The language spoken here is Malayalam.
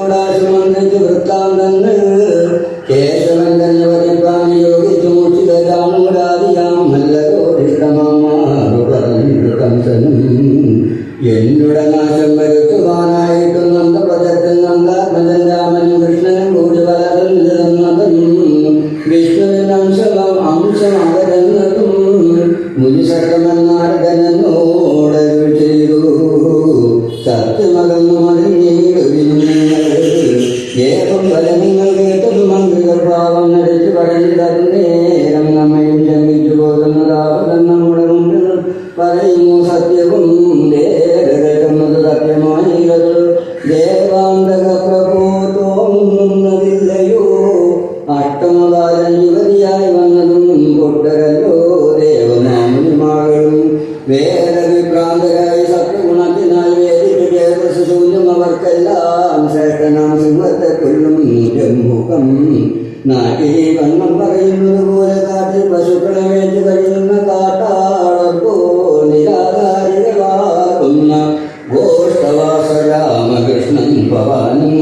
വിഷ്ണുടാശുമന്ത്രിച്ചു വൃത്താന്തങ്ങൾ കേശവൻ തന്നെ വരിപ്പാൻ യോഗിച്ചു മുഷിതരാമുരാതിയാം നല്ലതോടിഷ്ടമാറു പറഞ്ഞു കംസനും എന്നുടെ നാശം വരുത്തുവാനായിട്ടു നന്ദപദത്തിൽ നന്ദാത്മജൻ രാമനും കൃഷ്ണനും കൂടി വളർന്നതും വിഷ്ണുവിൻ അംശമകരുന്നതും മുനിശർക്കമെന്നാരകനോടരുൾ ചെയ്തു സത്യമകന്നു ഏകം ഫലങ്ങൾ കേട്ടതു മന്ത്രികൾ പാവം നടിച്ചു പറഞ്ഞു തരുന്നേരം നമ്മയും ശമിച്ചു പോകുന്നതാവതം നമ്മുടെ മുമ്പിൽ പറയുന്നു സത്യവും ദേവന്നത് സത്യമായി ദേവാന്തക പ്രഭോ തോന്നുന്നതില്ലയോ അഷ്ടമകാലം യുവതിയായി വന്നതും പൊട്ടരല്ലോ ദേവനാമുനിമാകളും വേദവിഭ്രാന്തരായി സത്യഗുണത്തിനായി വേദിക്ക് കേരശൂന്യം അവർക്കെല്ലാം ശ്രേഷ്ഠനാം സിംഹത്തെ കൊല്ലും ജംബുകം നാട്ടിൽ വണ്ണം പറയുന്നത് പോലെ കാട്ടിൽ പശുക്കളെ വേണ്ടി കഴിയുന്ന കാട്ടാളർക്കോ നിരാകാരികളാകുന്ന ഗോഷ്ടവാസ രാമകൃഷ്ണൻ ഭവാനും